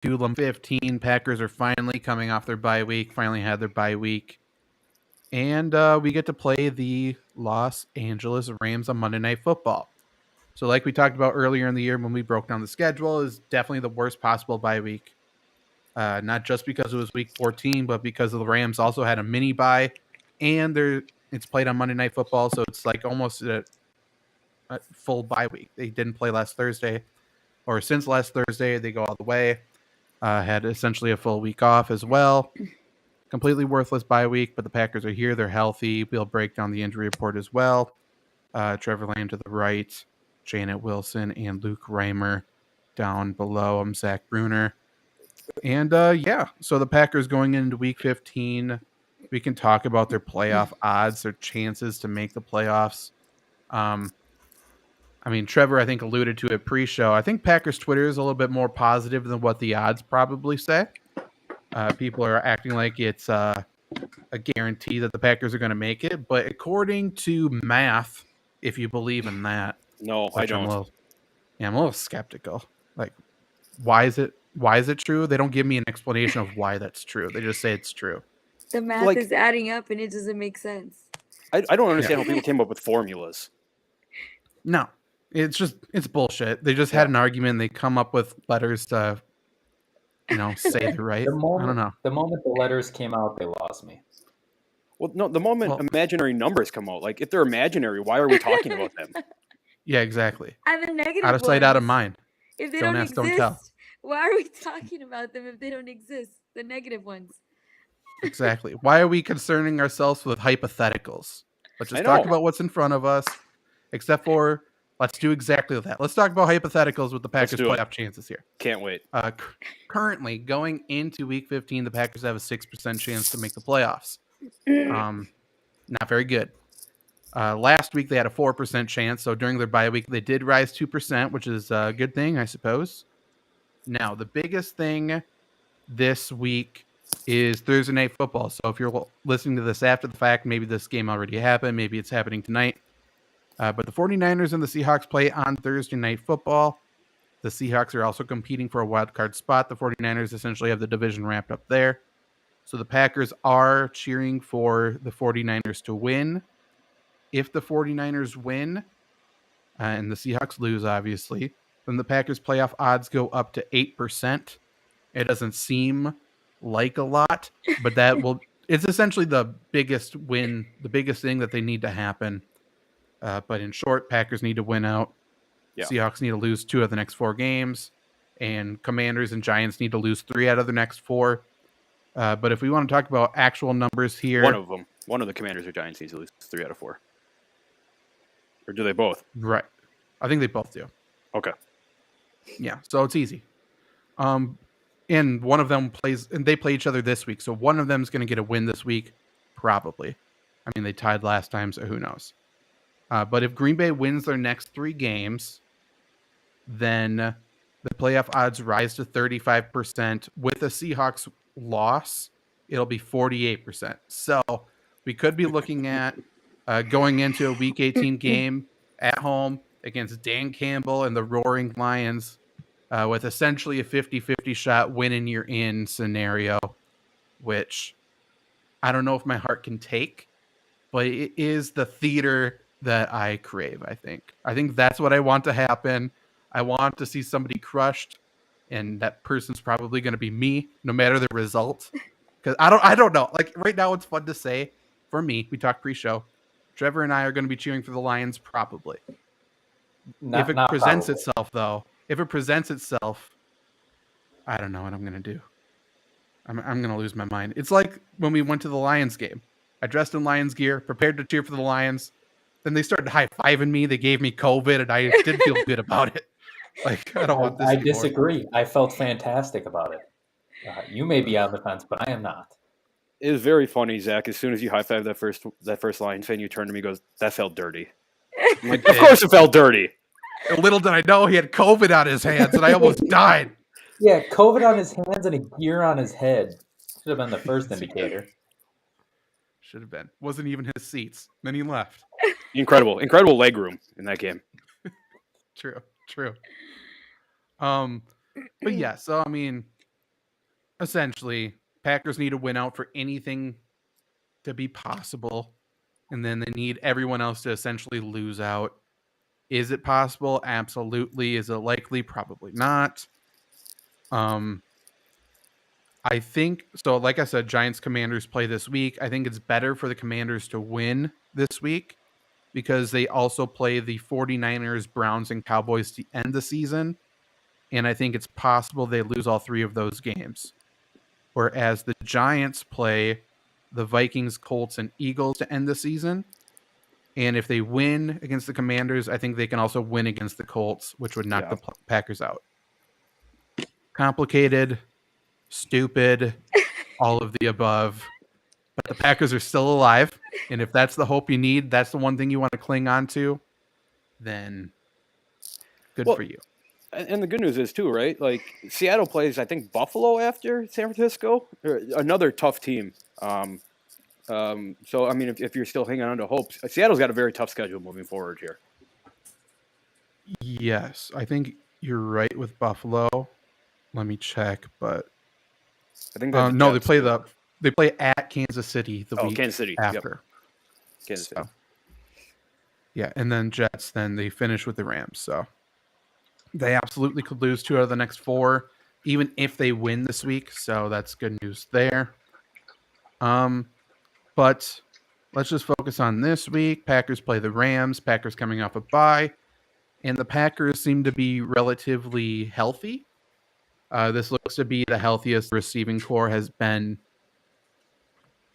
to Lombardi 15. Packers are finally coming off their bye week, finally had their bye week. And we get to play the Los Angeles Rams on Monday Night Football. So like we talked about earlier in the year when we broke down the schedule, is definitely the worst possible bye week. Not just because it was week 14, but because the Rams also had a mini bye, and it's played on Monday Night Football, so it's like almost a full bye week. They didn't play last Thursday, or since last Thursday, they go all the way. Had essentially a full week off as well. Completely worthless bye week, but the Packers are here. They're healthy. We'll break down the injury report as well. Trevor Lamb to the right, Janet Wilson and Luke Reimer down below. I'm Zach Bruner. And so the Packers going into week 15, we can talk about their playoff odds, their chances to make the playoffs. Trevor, I think, alluded to it pre-show. I think Packers Twitter is a little bit more positive than what the odds probably say. People are acting like it's a guarantee that the Packers are going to make it. But according to math, if you believe in that. No, I don't. I'm a little skeptical. Like, why is it true? They don't give me an explanation of why that's true. They just say it's true. The math is adding up and it doesn't make sense. I don't understand how people came up with formulas. No, it's bullshit. They just had an argument. They come up with letters to, say they're right. I don't know. The moment the letters came out, they lost me. Well, no, the moment imaginary numbers come out, like if they're imaginary, why are we talking about them? Yeah, exactly. And the negative out of sight, out of mind. If they don't ask, exist, don't tell. Why are we talking about them if they don't exist? The negative ones. Exactly. Why are we concerning ourselves with hypotheticals? Let's just talk about what's in front of us. Except for, let's do exactly that. Let's talk about hypotheticals with the Packers' playoff chances here. Can't wait. Currently, going into Week 15, the Packers have a 6% chance to make the playoffs. Not very good. Last week, they had a 4% chance. So during their bye week, they did rise 2%, which is a good thing, I suppose. Now, the biggest thing this week is Thursday Night Football. So if you're listening to this after the fact, maybe this game already happened. Maybe it's happening tonight. But the 49ers and the Seahawks play on Thursday Night Football. The Seahawks are also competing for a wild card spot. The 49ers essentially have the division wrapped up there. So the Packers are cheering for the 49ers to win. If the 49ers win, and the Seahawks lose, obviously, then the Packers' playoff odds go up to 8%. It doesn't seem like a lot, but it's essentially the biggest win, the biggest thing that they need to happen. But in short, Packers need to win out. Yeah. Seahawks need to lose 2 of the next 4 games, and Commanders and Giants need to lose 3 out of the next 4. But if we want to talk about actual numbers here, one of the Commanders or Giants needs to lose 3 out of 4. Or do they both? Right. I think they both do. Okay. Yeah, so it's easy. And one of them they play each other this week, so one of them is going to get a win this week, probably. I mean, they tied last time, so who knows? But if Green Bay wins their next 3 games, then the playoff odds rise to 35%. With a Seahawks loss, it'll be 48%. So we could be looking at going into a Week 18 game at home against Dan Campbell and the Roaring Lions with essentially a 50-50 shot win and you're in scenario, which I don't know if my heart can take, but it is the theater that I crave, I think. I think that's what I want to happen. I want to see somebody crushed, and that person's probably going to be me, no matter the result. Because I don't know. Like, right now, it's fun to say. For me, we talked pre-show. Trevor and I are going to be cheering for the Lions, probably. If it presents itself, I don't know what I'm going to do. I'm going to lose my mind. It's like when we went to the Lions game. I dressed in Lions gear, prepared to cheer for the Lions. Then they started high-fiving me. They gave me COVID, and I didn't feel good about it. Like, I don't want this. I disagree. I felt fantastic about it. You may be on the fence, but I am not. It was very funny, Zach. As soon as you high-fived that first Lions fan, you turned to me and goes, "That felt dirty." I'm like, of course it felt dirty. Little did I know he had COVID on his hands, and I almost died. Yeah, COVID on his hands and a gear on his head. Should have been the first indicator. Should have been. Wasn't even his seats. Then he left. Incredible leg room in that game. True. But yeah, so I mean, essentially, Packers need to win out for anything to be possible, and then they need everyone else to essentially lose out. Is it possible? Absolutely. Is it likely? Probably not. I think so. Like I said, Giants Commanders play this week. I think it's better for the Commanders to win this week because they also play the 49ers, Browns, and Cowboys to end the season. And I think it's possible they lose all three of those games. Whereas the Giants play the Vikings, Colts, and Eagles to end the season. And if they win against the Commanders, I think they can also win against the Colts, which would knock the Packers out. Complicated, stupid, all of the above. But the Packers are still alive. And if that's the hope you need, that's the one thing you want to cling on to, then good for you. And the good news is, too, right? Like, Seattle plays, I think, Buffalo after San Francisco. Another tough team. So, I mean, if you're still hanging on to hope, Seattle's got a very tough schedule moving forward here. Yes, I think you're right with Buffalo. Let me check, but I think no, they play at Kansas City the week Kansas City after. Yep. Kansas City. Yeah, and then Jets. Then they finish with the Rams. So they absolutely could lose 2 out of the next 4, even if they win this week. So that's good news there. But let's just focus on this week. Packers play the Rams. Packers coming off a bye, and the Packers seem to be relatively healthy. This looks to be the healthiest receiving core has been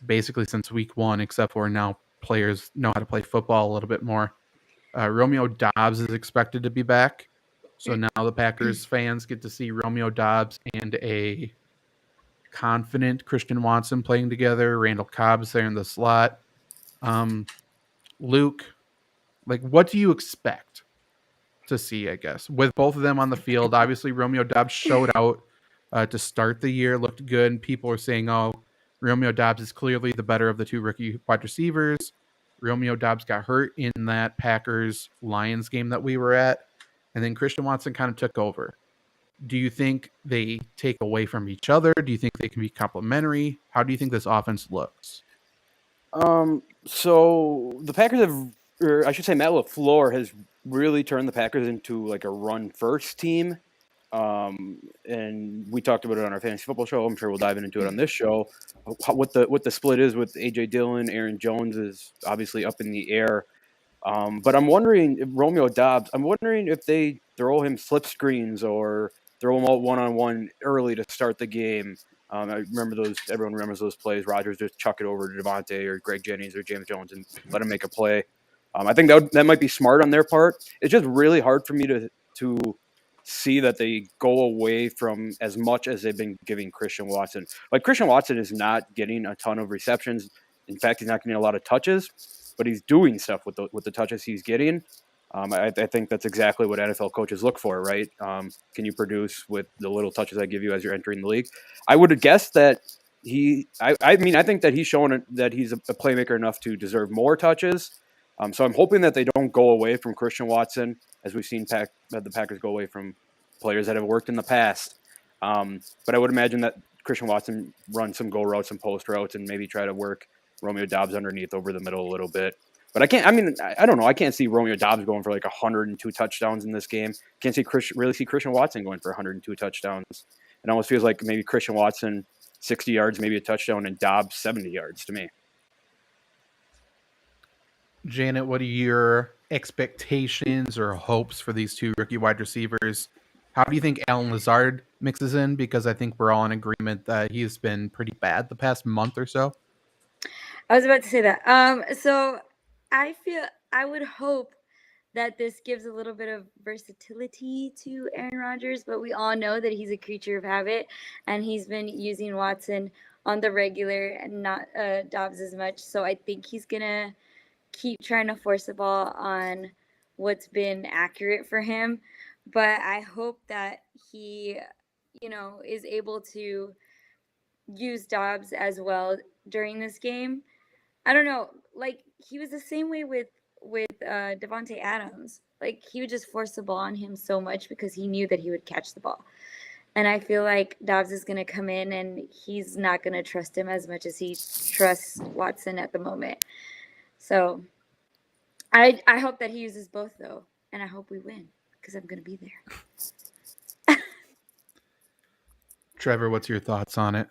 basically since week 1, except for now players know how to play football a little bit more. Romeo Doubs is expected to be back. So now the Packers fans get to see Romeo Doubs and a confident Christian Watson playing together. Randall Cobb's there in the slot. Luke, like, what do you expect to see, I guess, with both of them on the field? Obviously, Romeo Doubs showed out to start the year, looked good, and people are saying, oh, Romeo Doubs is clearly the better of the 2 rookie wide receivers. Romeo Doubs got hurt in that Packers-Lions game that we were at, and then Christian Watson kind of took over. Do you think they take away from each other? Do you think they can be complementary? How do you think this offense looks? So the Packers have, or I should say Matt LaFleur has really turned the Packers into like a run-first team. And we talked about it on our fantasy football show. I'm sure we'll dive into it on this show. What the split is with A.J. Dillon, Aaron Jones is obviously up in the air. But I'm wondering if Romeo Doubs, I'm wondering if they throw him slip screens or throw him out one-on-one early to start the game. I remember those. Everyone remembers those plays. Rodgers just chuck it over to Devontae or Greg Jennings or James Jones and let him make a play. I think that might be smart on their part. It's just really hard for me to see that they go away from as much as they've been giving Christian Watson. Like, Christian Watson is not getting a ton of receptions. In fact, he's not getting a lot of touches, but he's doing stuff with the touches he's getting. I think that's exactly what NFL coaches look for, right? Can you produce with the little touches I give you as you're entering the league? I would have guessed that I think that he's shown that he's a playmaker enough to deserve more touches. So I'm hoping that they don't go away from Christian Watson, as we've seen the Packers go away from players that have worked in the past. But I would imagine that Christian Watson runs some go routes, some post routes, and maybe try to work Romeo Doubs underneath over the middle a little bit. But I don't know. I can't see Romeo Doubs going for like 102 touchdowns in this game. Can't see Christian Watson going for 102 touchdowns. It almost feels like maybe Christian Watson 60 yards, maybe a touchdown, and Doubs 70 yards to me. Janet, what are your expectations or hopes for these 2 rookie wide receivers? How do you think Allen Lazard mixes in? Because I think we're all in agreement that he's been pretty bad the past month or so. I was about to say that. So I would hope that this gives a little bit of versatility to Aaron Rodgers, but we all know that he's a creature of habit, and he's been using Watson on the regular and not Dobbs as much. So I think he's gonna keep trying to force the ball on what's been accurate for him. But I hope that he, is able to use Dobbs as well during this game. I don't know. Like, he was the same way with Devontae Adams. Like, he would just force the ball on him so much because he knew that he would catch the ball. And I feel like Dobbs is going to come in and he's not going to trust him as much as he trusts Watson at the moment. So I hope that he uses both, though. And I hope we win because I'm going to be there. Trevor, what's your thoughts on it?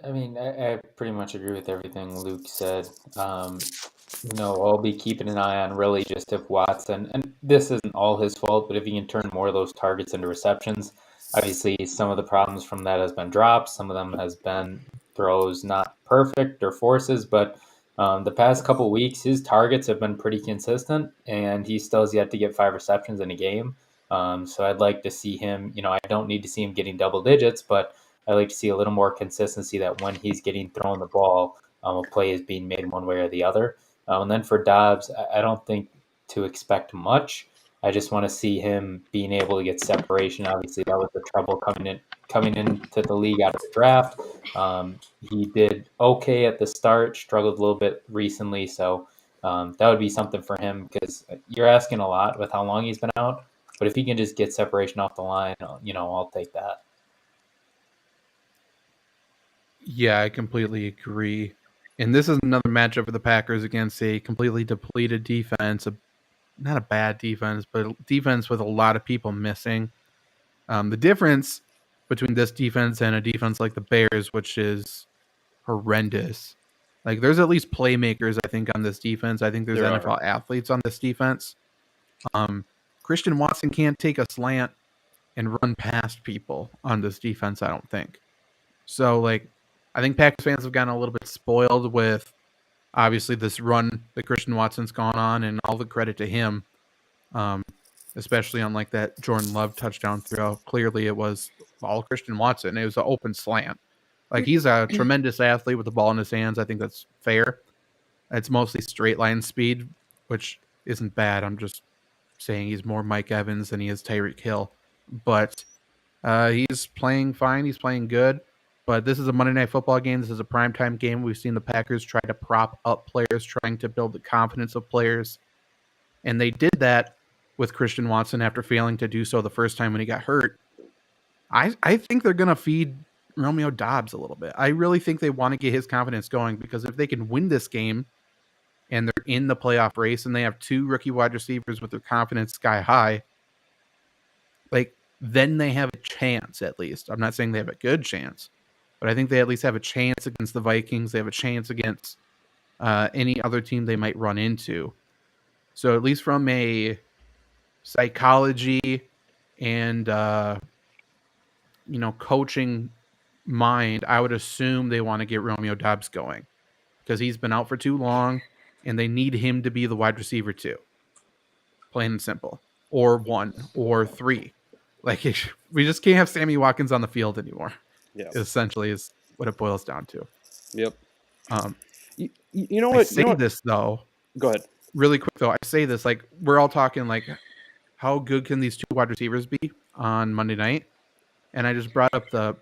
I mean, I pretty much agree with everything Luke said. I'll be keeping an eye on really just if Watson, and this isn't all his fault, but if he can turn more of those targets into receptions. Obviously, some of the problems from that has been drops. Some of them has been throws not perfect or forces, but the past couple weeks, his targets have been pretty consistent, and he still has yet to get 5 receptions in a game. So I'd like to see him. I don't need to see him getting double digits, but I like to see a little more consistency that when he's getting thrown the ball, a play is being made one way or the other. And then for Dobbs, I don't think to expect much. I just want to see him being able to get separation. Obviously, that was the trouble coming into the league out of the draft. He did okay at the start, struggled a little bit recently, so that would be something for him because you're asking a lot with how long he's been out. But if he can just get separation off the line, I'll take that. Yeah, I completely agree. And this is another matchup for the Packers against a completely depleted defense. Not a bad defense, but a defense with a lot of people missing. The difference between this defense and a defense like the Bears, which is horrendous. Like, there's at least playmakers, I think, on this defense. I think there's There NFL athletes on this defense. Christian Watson can't take a slant and run past people on this defense, I don't think. So, like, I think Packers fans have gotten a little bit spoiled with, obviously, this run that Christian Watson's gone on, and all the credit to him, especially on, like, that Jordan Love touchdown throw. Clearly, it was all Christian Watson. It was an open slant. Like, he's a tremendous athlete with the ball in his hands. I think that's fair. It's mostly straight line speed, which isn't bad. I'm just saying he's more Mike Evans than he is Tyreek Hill. But he's playing fine. He's playing good. But this is a Monday Night Football game. This is a primetime game. We've seen the Packers try to prop up players, trying to build the confidence of players. And they did that with Christian Watson after failing to do so the first time when he got hurt. I think they're going to feed Romeo Dobbs a little bit. I really think they want to get his confidence going because if they can win this game and they're in the playoff race and they have 2 rookie wide receivers with their confidence sky high, like, then they have a chance at least. I'm not saying they have a good chance, but I think they at least have a chance against the Vikings. They have a chance against any other team they might run into. So at least from a psychology and coaching mind, I would assume they want to get Romeo Dobbs going because he's been out for too long, and they need him to be the wide receiver 2, plain and simple, or 1 or 3. Like, we just can't have Sammy Watkins on the field anymore. Yeah, Essentially is what it boils down to. Yep. You know what? I say this though. Go ahead. Really quick though. I say this like we're all talking like, how good can these 2 wide receivers be on Monday night? And I just brought up the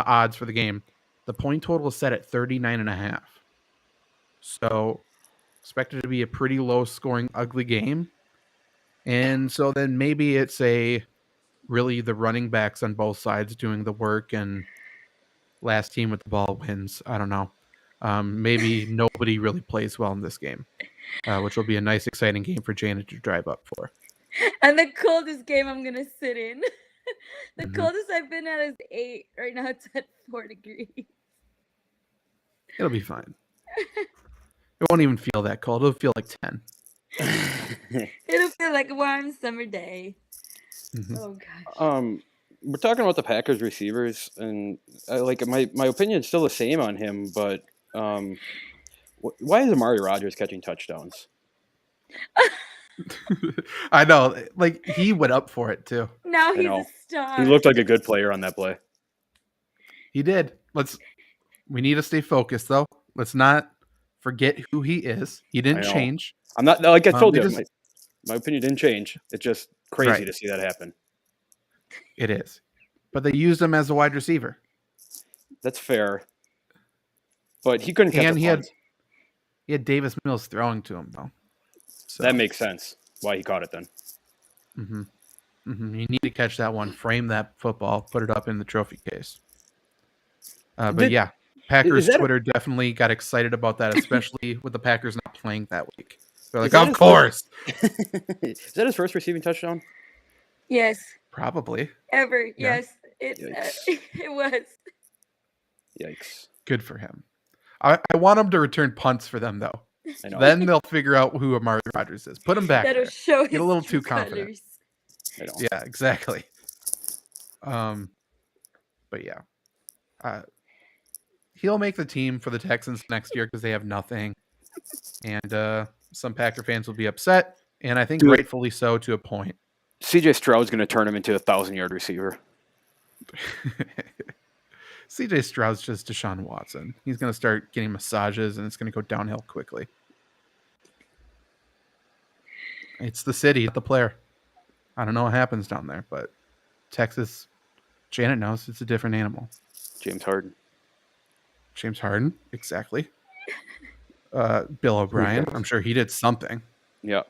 odds for the game. The point total is set at 39.5. So expected to be a pretty low scoring, ugly game. And so then maybe it's really the running backs on both sides doing the work and last team with the ball wins. I don't know. Maybe nobody really plays well in this game, which will be a nice, exciting game for Janet to drive up for. And the coldest game I'm going to sit in. The coldest I've been at is 8. Right now it's at 4 degrees. It'll be fine. It won't even feel that cold. It'll feel like 10. It'll feel like a warm summer day. Oh, gosh. We're talking about the Packers receivers, and my opinion is still the same on him, but why is Amari Rodgers catching touchdowns? I know. Like, he went up for it, too. Now he's a star. He looked like a good player on that play. He did. We need to stay focused, though. Let's not forget who he is. He didn't change. I'm not, like I told you, my opinion didn't change. It's just crazy to see that happen. It is. But they used him as a wide receiver. That's fair. But he couldn't catch he had Davis Mills throwing to him, though. So that makes sense why he caught it then. You need to catch that one, frame that football, put it up in the trophy case. But yeah, Packers Twitter definitely got excited about that, especially with the Packers not playing that week. They're like, of course. Is that his first receiving touchdown? Yes. Probably. Ever. Yeah. Yes. It was. Yikes. Good for him. I want him to return punts for them, though. I know. Then they'll figure out who Amari Rodgers is. Put him back That'll there. show Get a little too confident. I know. Yeah, exactly. But yeah. He'll make the team for the Texans next year because they have nothing. And some Packer fans will be upset. And I think rightfully so to a point. CJ Stroud's going to turn him into a 1,000-yard receiver. CJ Stroud's just Deshaun Watson. He's going to start getting massages, and it's going to go downhill quickly. It's the city, not the player. I don't know what happens down there, but Texas, Janet knows it's a different animal. James Harden, exactly. Bill O'Brien, I'm sure he did something. Yeah.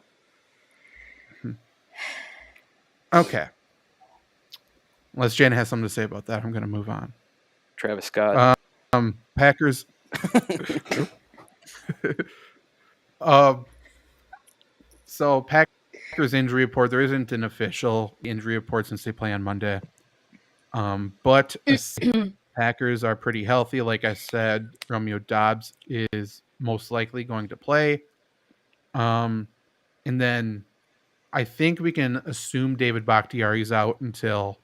Okay. Unless Janet has something to say about that, I'm going to move on. Travis Scott. Packers. So Packers injury report. There isn't an official injury report since they play on Monday. But Packers are pretty healthy. Like I said, Romeo Doubs is most likely going to play. And then I think we can assume David Bakhtiari's out until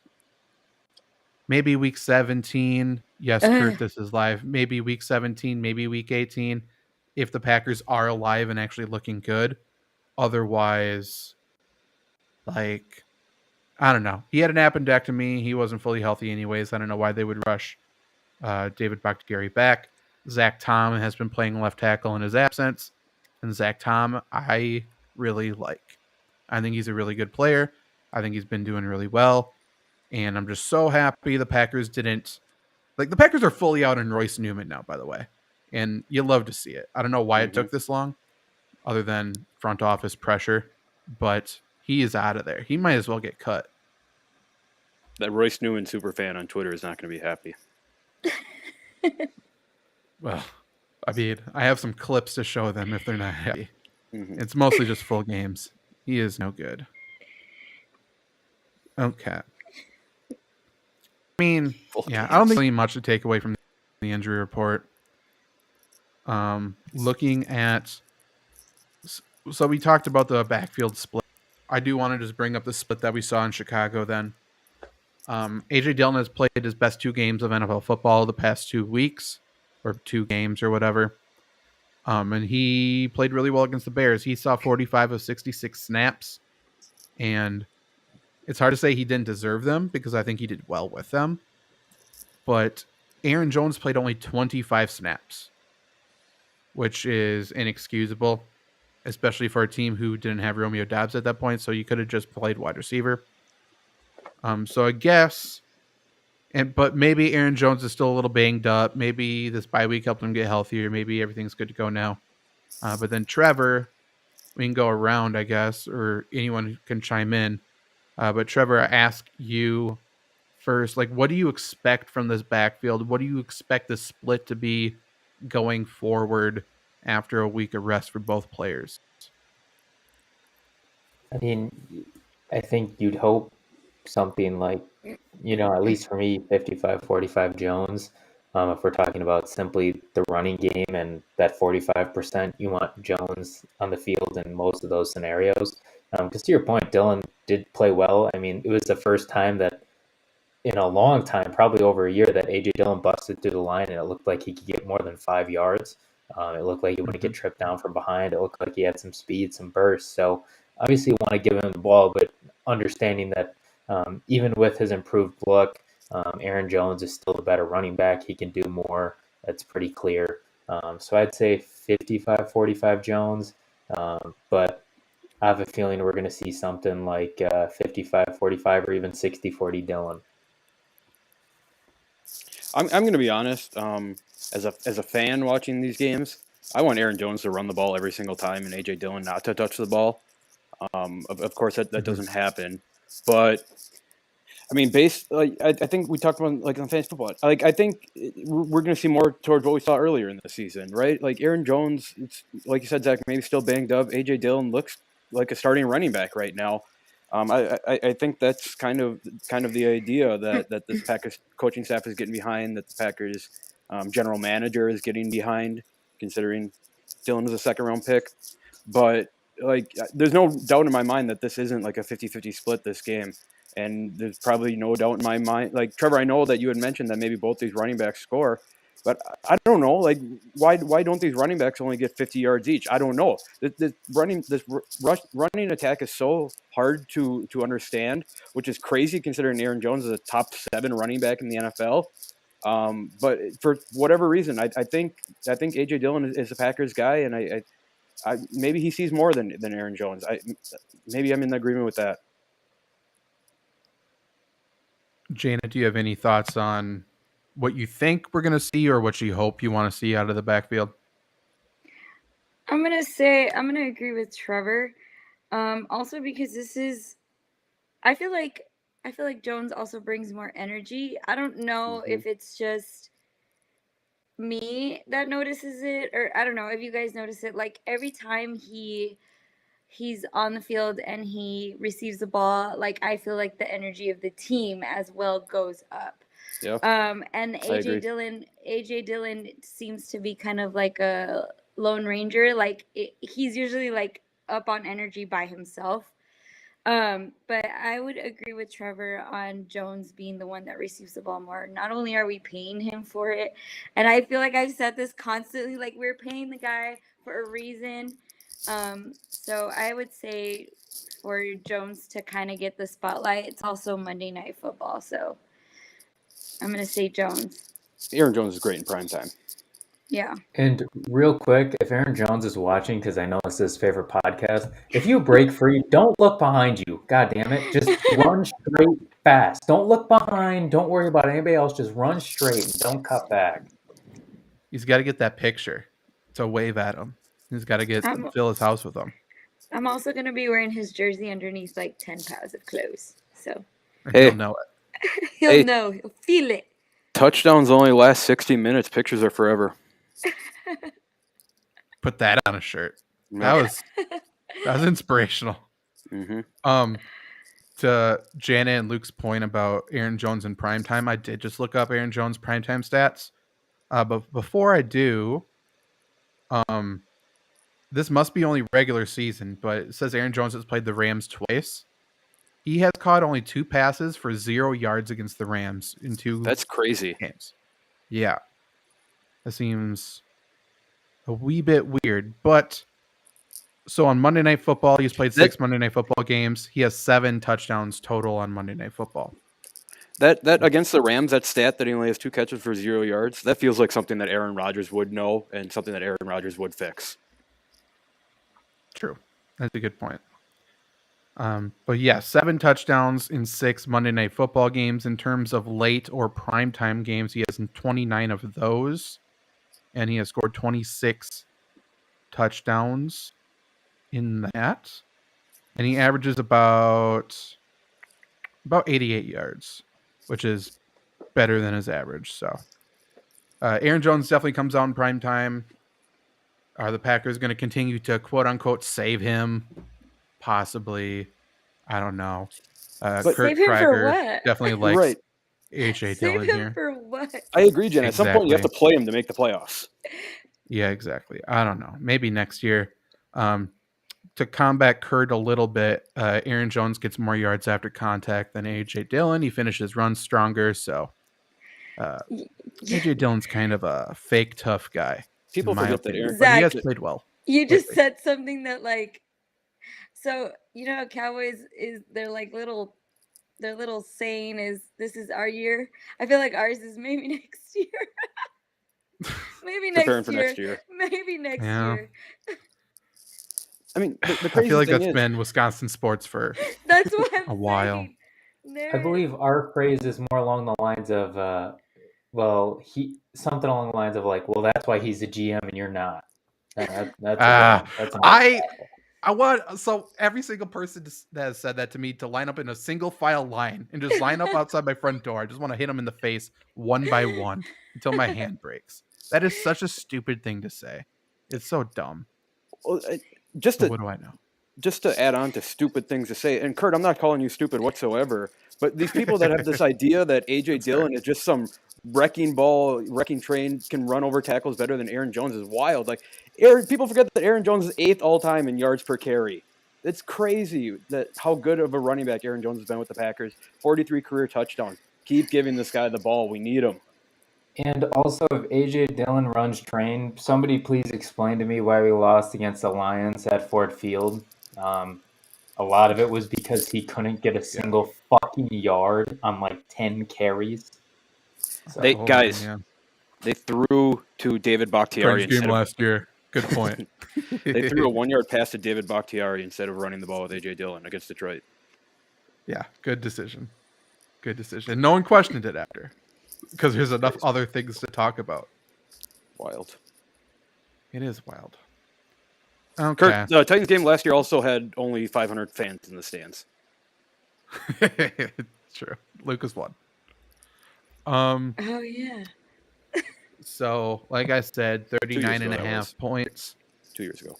maybe week 17. Yes, Kurt, this is live. Maybe week 17, maybe week 18, if the Packers are alive and actually looking good. Otherwise, like, I don't know. He had an appendectomy. He wasn't fully healthy anyways. I don't know why they would rush David Bakhtiari back. Zach Tom has been playing left tackle in his absence. And Zach Tom, I really like. I think he's a really good player. I think he's been doing really well. And I'm just so happy the Packers didn't... Like, the Packers are fully out on Royce Newman now, by the way. And you love to see it. I don't know why it took this long, other than front office pressure. But he is out of there. He might as well get cut. That Royce Newman superfan on Twitter is not going to be happy. Well, I mean, I have some clips to show them if they're not happy. It's mostly just full games. He is no good. Okay. I mean, yeah, I don't think there's much to take away from the injury report. Looking at... So we talked about the backfield split. I do want to just bring up the split that we saw in Chicago then. A.J. Dillon has played his best 2 games of NFL football the past 2 weeks, or 2 games or whatever. And he played really well against the Bears. He saw 45 of 66 snaps. And it's hard to say he didn't deserve them because I think he did well with them. But Aaron Jones played only 25 snaps, which is inexcusable, especially for a team who didn't have Romeo Doubs at that point. So you could have just played wide receiver. So I guess, but maybe Aaron Jones is still a little banged up. Maybe this bye week helped him get healthier. Maybe everything's good to go now. But then Trevor, we can go around, I guess, or anyone can chime in. But Trevor, I ask you first, like, what do you expect from this backfield? What do you expect the split to be going forward after a week of rest for both players? I mean, I think you'd hope something like, at least for me, 55-45 Jones. If we're talking about simply the running game and that 45%, you want Jones on the field in most of those scenarios. Because to your point, Dillon did play well. I mean, it was the first time that in a long time, probably over a year, that A.J. Dillon busted through the line and it looked like he could get more than 5 yards. It looked like he wouldn't get tripped down from behind. It looked like he had some speed, some bursts. So obviously you want to give him the ball, but understanding that even with his improved look, Aaron Jones is still the better running back. He can do more. That's pretty clear. So I'd say 55-45 Jones. But I have a feeling we're going to see something like 55-45 or even 60-40 Dillon. I'm going to be honest. As a fan watching these games, I want Aaron Jones to run the ball every single time and A.J. Dillon not to touch the ball. Of course, that doesn't happen. But I mean, I think we talked about like on fantasy football. Like I think we're going to see more towards what we saw earlier in the season, right? Like Aaron Jones, it's like you said, Zach, maybe still banged up. AJ Dillon looks like a starting running back right now. I think that's kind of the idea that this Packers coaching staff is getting behind, that the Packers general manager is getting behind, considering Dillon is a second round pick. But like, there's no doubt in my mind that this isn't like a 50-50 split this game. And there's probably no doubt in my mind. Like, Trevor, I know that you had mentioned that maybe both these running backs score, but I don't know. Like, why don't these running backs only get 50 yards each? I don't know. This running attack is so hard to understand, which is crazy considering Aaron Jones is a top 7 running back in the NFL. But for whatever reason, I think AJ Dillon is a Packers guy, and I maybe he sees more than Aaron Jones. Maybe I'm in agreement with that. Janet, do you have any thoughts on what you think we're going to see or what you hope you want to see out of the backfield? I'm going to agree with Trevor. Also because I feel like Jones also brings more energy. I don't know if it's just me that notices it, or I don't know if you guys notice it. Like every time he's on the field and he receives the ball, like I feel like the energy of the team as well goes up. Yeah. And AJ Dillon seems to be kind of like a lone ranger. Like he's usually like up on energy by himself. But I would agree with Trevor on Jones being the one that receives the ball more. Not only are we paying him for it, and I feel like I've said this constantly, like we're paying the guy for a reason. So I would say for Jones to kind of get the spotlight, it's also Monday Night Football. So I'm going to say Jones. Aaron Jones is great in prime time. Yeah. And real quick, if Aaron Jones is watching, because I know it's his favorite podcast, if you break free, don't look behind you. God damn it. Just run straight fast. Don't look behind. Don't worry about anybody else. Just run straight and don't cut back. He's got to get that picture to wave at him. He's got to fill his house with them. I'm also going to be wearing his jersey underneath like 10 pounds of clothes. So he'll know it. He'll know. He'll feel it. Touchdowns only last 60 minutes. Pictures are forever. Put that on a shirt. That was inspirational. Mm-hmm. To Jana and Luke's point about Aaron Jones in primetime, I did just look up Aaron Jones primetime stats. But before I do, this must be only regular season, but it says Aaron Jones has played the Rams twice. He has caught only 2 passes for 0 yards against the Rams in 2 That's crazy. games. Yeah. That seems a wee bit weird. But so on Monday Night Football, he's played 6 Monday Night Football games. He has 7 touchdowns total on Monday Night Football. That against the Rams, that stat that he only has 2 catches for 0 yards, that feels like something that Aaron Rodgers would know and something that Aaron Rodgers would fix. True. That's a good point. But yeah, 7 touchdowns in 6 Monday Night Football games. In terms of late or primetime games, he has 29 of those. And he has scored 26 touchdowns in that. And he averages about 88 yards, which is better than his average. So Aaron Jones definitely comes out in prime time. Are the Packers going to continue to quote unquote save him? Possibly. I don't know. Kurt save him Trager for what? definitely likes Right. AJ Save Dillon him here. for what? I agree, Jen. At some point, you have to play him to make the playoffs. Yeah, exactly. I don't know. Maybe next year. To combat Kurt a little bit, Aaron Jones gets more yards after contact than AJ Dillon. He finishes runs stronger, so AJ Dillon's kind of a fake tough guy. People forget that Aaron. But he has played well. You just said something that like, so you know how Cowboys is their little saying is this is our year. I feel like ours is maybe next year. Maybe next year. Maybe next year. I mean, the crazy I feel like thing that's been Wisconsin sports for that's what I'm a while. I believe our phrase is more along the lines of, something along the lines of like, well, that's why he's a GM and you're not. I want every single person that has said that to me to line up in a single file line and just line up outside my front door. I just want to hit them in the face one by one until my hand breaks. That is such a stupid thing to say. It's so dumb. Well, just But to what do I know? just to add on to stupid things to say, and Kurt, I'm not calling you stupid whatsoever, but these people that have this idea that AJ Dillon is just some wrecking train, can run over tackles better than Aaron Jones is wild. Like, people forget that Aaron Jones is 8th all time in yards per carry. It's crazy that how good of a running back Aaron Jones has been with the Packers. 43 career touchdowns. Keep giving this guy the ball. We need him. And also, if AJ Dillon runs train, somebody please explain to me why we lost against the Lions at Ford Field. A lot of it was because he couldn't get a single fucking yard on like 10 carries. So, They threw to David Bakhtiari game last year. Good point. They threw a 1-yard pass to David Bakhtiari instead of running the ball with AJ Dillon against Detroit. Yeah, good decision. Good decision. And no one questioned it after because there's enough other things to talk about. Wild. It is wild. Okay. Kurt, the Titans game last year also had only 500 fans in the stands. True. Lucas won. Oh yeah. So, like I said, 39.5 points. 2 years ago.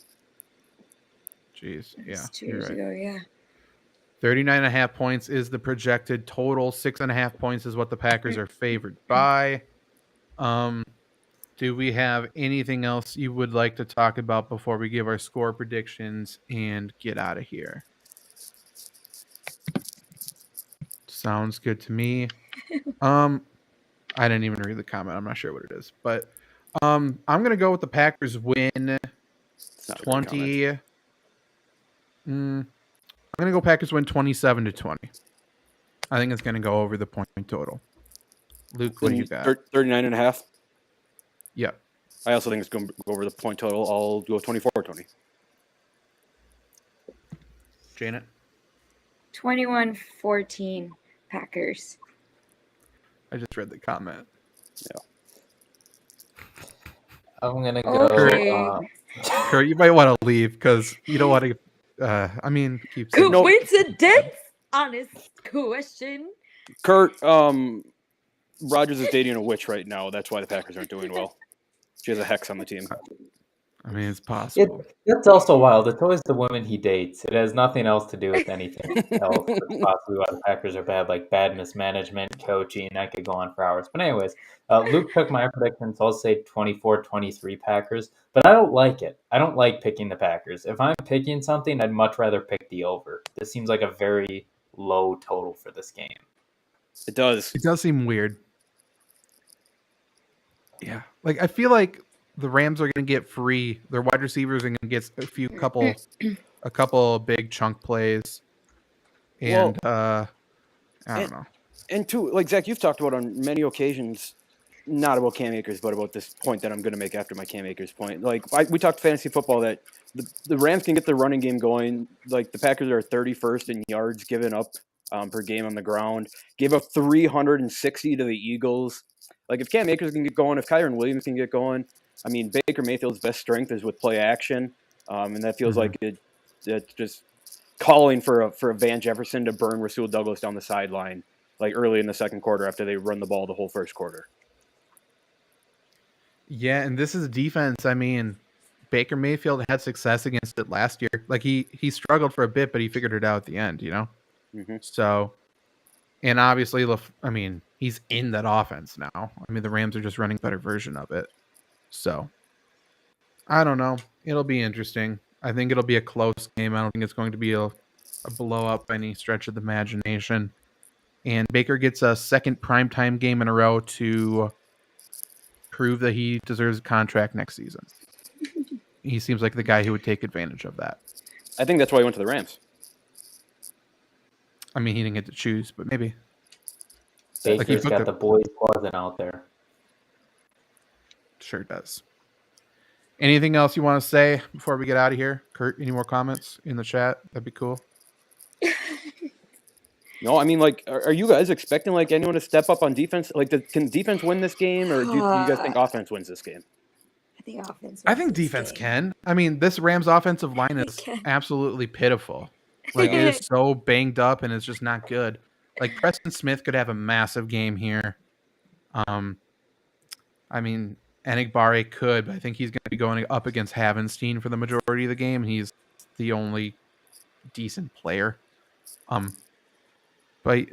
Jeez. Yeah. 2 years ago, yeah. 39.5 points is the projected total. 6.5 points is what the Packers are favored by. Do we have anything else you would like to talk about before we give our score predictions and get out of here? Sounds good to me. I didn't even read the comment. I'm not sure what it is, but I'm gonna go with the Packers win 20. I'm gonna go Packers win 27-20. I think it's gonna go over the point total. Luke, what do you got? 39.5. Yeah. I also think it's going to go over the point total. I'll go 24-20. Janet? 21-14 Packers. I just read the comment. Yeah. I'm going to go. Okay. Kurt, you might want to leave because you don't want to. Keep saying Coincidence? Honest question. Kurt, Rodgers is dating a witch right now. That's why the Packers aren't doing well. She has a hex on the team. It's possible. It's also wild. It's always the women he dates. It has nothing else to do with anything else. That's possibly why the Packers are bad, like bad mismanagement, coaching. I could go on for hours. But anyways, Luke took my prediction, so I'll say 24-23 Packers. But I don't like it. I don't like picking the Packers. If I'm picking something, I'd much rather pick the over. This seems like a very low total for this game. It does. It does seem weird. Yeah. Like, I feel like the Rams are going to get free. Their wide receivers are going to get a couple big chunk plays. And I don't know. And two, like Zach, you've talked about on many occasions, not about Cam Akers, but about this point that I'm going to make after my Cam Akers point. Like, we talked fantasy football that the Rams can get the running game going. Like, the Packers are 31st in yards given up per game on the ground. Gave up 360 to the Eagles. Like, if Cam Akers can get going, if Kyron Williams can get going, Baker Mayfield's best strength is with play action. And that feels like it's just calling for a Van Jefferson to burn Rasul Douglas down the sideline, like early in the second quarter after they run the ball the whole first quarter. Yeah, and this is defense. Baker Mayfield had success against it last year. Like, he struggled for a bit, but he figured it out at the end, Mm-hmm. So, and obviously, he's in that offense now. The Rams are just running a better version of it. So, I don't know. It'll be interesting. I think it'll be a close game. I don't think it's going to be a blow-up by any stretch of the imagination. And Baker gets a second primetime game in a row to prove that he deserves a contract next season. He seems like the guy who would take advantage of that. I think that's why he went to the Rams. He didn't get to choose, but maybe. Baker's got the boys buzzing out there. Sure does. Anything else you want to say before we get out of here? Kurt, any more comments in the chat? That'd be cool. No, are you guys expecting anyone to step up on defense? Can defense win this game, or do you guys think offense wins this game? think offense. I wins think this defense game. can. I mean, this Rams offensive line It is can. absolutely pitiful. Like, it is so banged up and it's just not good. Like, Preston Smith could have a massive game here. I mean, Enigbare could, but I think he's going to be going up against Havenstein for the majority of the game. He's the only decent player. But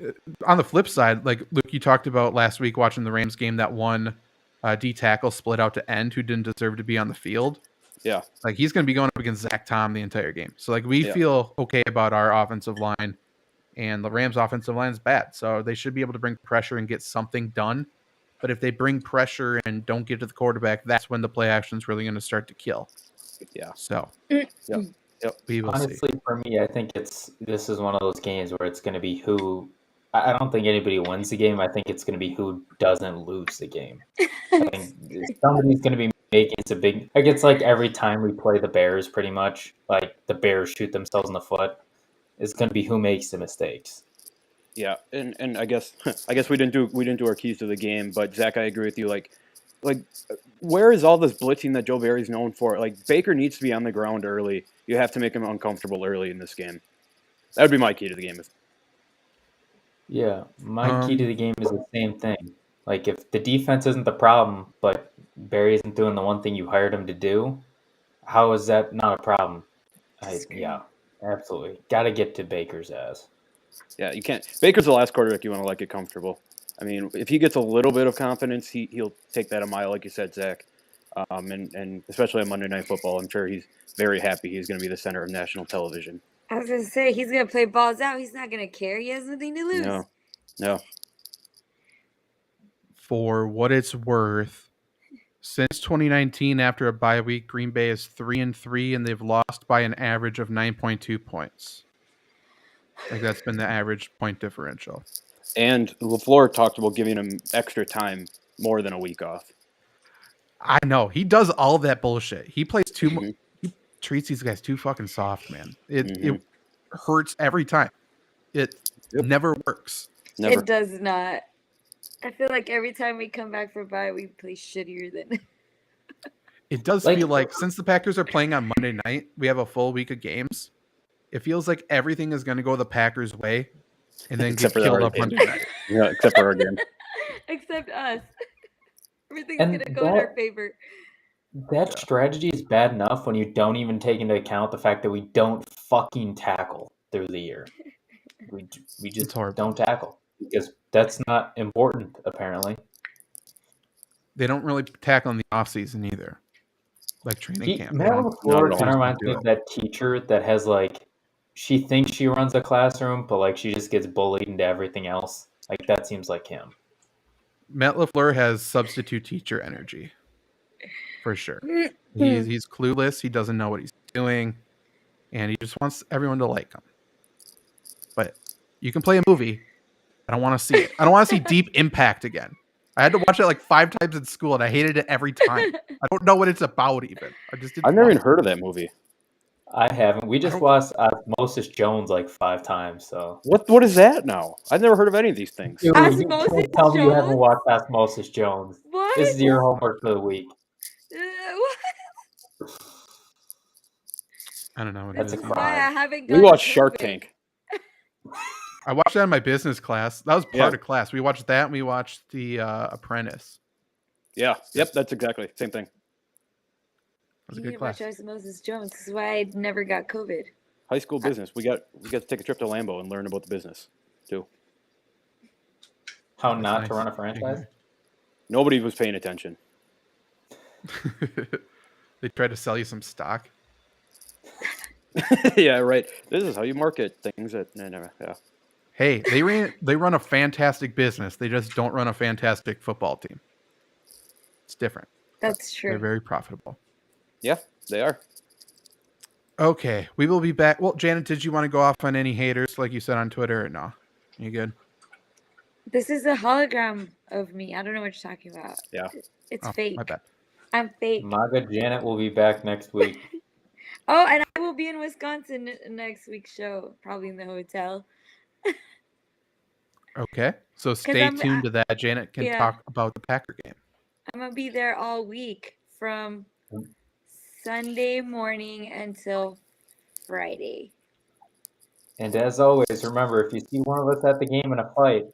on the flip side, like Luke, you talked about last week watching the Rams game, that one D tackle split out to end who didn't deserve to be on the field. Yeah. Like, he's going to be going up against Zach Tom the entire game. So like, we Yeah. feel okay about our offensive line, and the Rams offensive line is bad. So they should be able to bring pressure and get something done. But if they bring pressure and don't get to the quarterback, that's when the play action is really going to start to kill. Yeah. So Yep. we will Honestly, see. for me, I think this is one of those games where it's going to be who. I don't think anybody wins the game. I think it's going to be who doesn't lose the game. I think somebody's going to be making some big. Like, it's like every time we play the Bears, pretty much, like the Bears shoot themselves in the foot. It's going to be who makes the mistakes. Yeah, and I guess we didn't do our keys to the game, but Zach, I agree with you. Like where is all this blitzing that Joe Barry's known for? Like, Baker needs to be on the ground early. You have to make him uncomfortable early in this game. That would be my key to the game. Yeah, my key to the game is the same thing. Like, if the defense isn't the problem, but Barry isn't doing the one thing you hired him to do, how is that not a problem? Yeah, absolutely. Got to get to Baker's ass. Yeah, you can't. Baker's the last quarterback you want to let get comfortable. I mean, if he gets a little bit of confidence, he'll take that a mile, like you said, Zach. And especially on Monday Night Football, I'm sure he's very happy he's going to be the center of national television. I was going to say, he's going to play balls out. He's not going to care. He has nothing to lose. No. For what it's worth, since 2019, after a bye week, Green Bay is 3-3, and they've lost by an average of 9.2 points. Like, that's been the average point differential. And LaFleur talked about giving him extra time, more than a week off. I know. He does all of that bullshit. He plays too he treats these guys too fucking soft, man. It hurts every time. It never works. Never. It does not. I feel like every time we come back for bye, we play shittier than. It does feel like, since the Packers are playing on Monday night, we have a full week of games. It feels like everything is going to go the Packers' way, and then get killed up Monday night. Yeah, except for our game. Except us. Everything's going to go in our favor. That strategy is bad enough when you don't even take into account the fact that we don't fucking tackle through the year. We just don't tackle because that's not important, apparently. They don't really tackle in the offseason either. Like training camp. Matt LaFleur kind of reminds me of that teacher that has, like, she thinks she runs a classroom, but like she just gets bullied into everything else. Like, that seems like him. Matt LaFleur has substitute teacher energy. For sure. He's clueless. He doesn't know what he's doing. And he just wants everyone to like him. But you can play a movie. I don't want to see it. I don't want to see Deep Impact again. I had to watch it like 5 times in school, and I hated it every time. I don't know what it's about even. I've never even heard of that movie. I haven't. We just watched Osmosis Jones like 5 times. So what is that now? I've never heard of any of these things. Dude, Osmosis you tell me you haven't Jones? watched Osmosis Jones. What? This is your homework for the week. What? I don't know what That's it a is. Why I crime. haven't We gotten watched Shark COVID. Tank. I watched that in my business class. That was part of class. We watched that, and we watched The Apprentice. Yeah. Yep. That's exactly same thing. It was a You good need to class. watch Osmosis Jones. This is why I never got COVID. High school business. We got to take a trip to Lambeau and learn about the business too. How That's not nice. to run a franchise? Nobody was paying attention. They tried to sell you some stock. Yeah, right. This is how you market things. Yeah. Hey, they run a fantastic business. They just don't run a fantastic football team. It's different. That's true. They're very profitable. Yeah, they are. Okay, we will be back. Well, Janet, did you want to go off on any haters like you said on Twitter or no? You good? This is a hologram of me. I don't know what you're talking about. Yeah. It's Oh, fake. my bad. I'm fake. MAGA Janet will be back next week. Oh, and I will be in Wisconsin next week's show, probably in the hotel. Okay, so stay tuned to that. Janet can talk about the Packer game. I'm going to be there all week from Sunday morning until Friday. And as always, remember, if you see one of us at the game in a fight,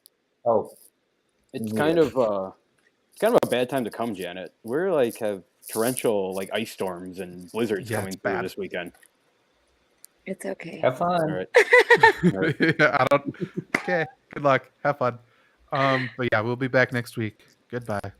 It's Yeah. kind of a bad time to come, Janet. We're like have torrential like ice storms and blizzards Yeah, coming it's through bad. this weekend. It's okay. have fun. All right. I don't. Okay. Good luck. Have fun. But yeah, we'll be back next week. Goodbye.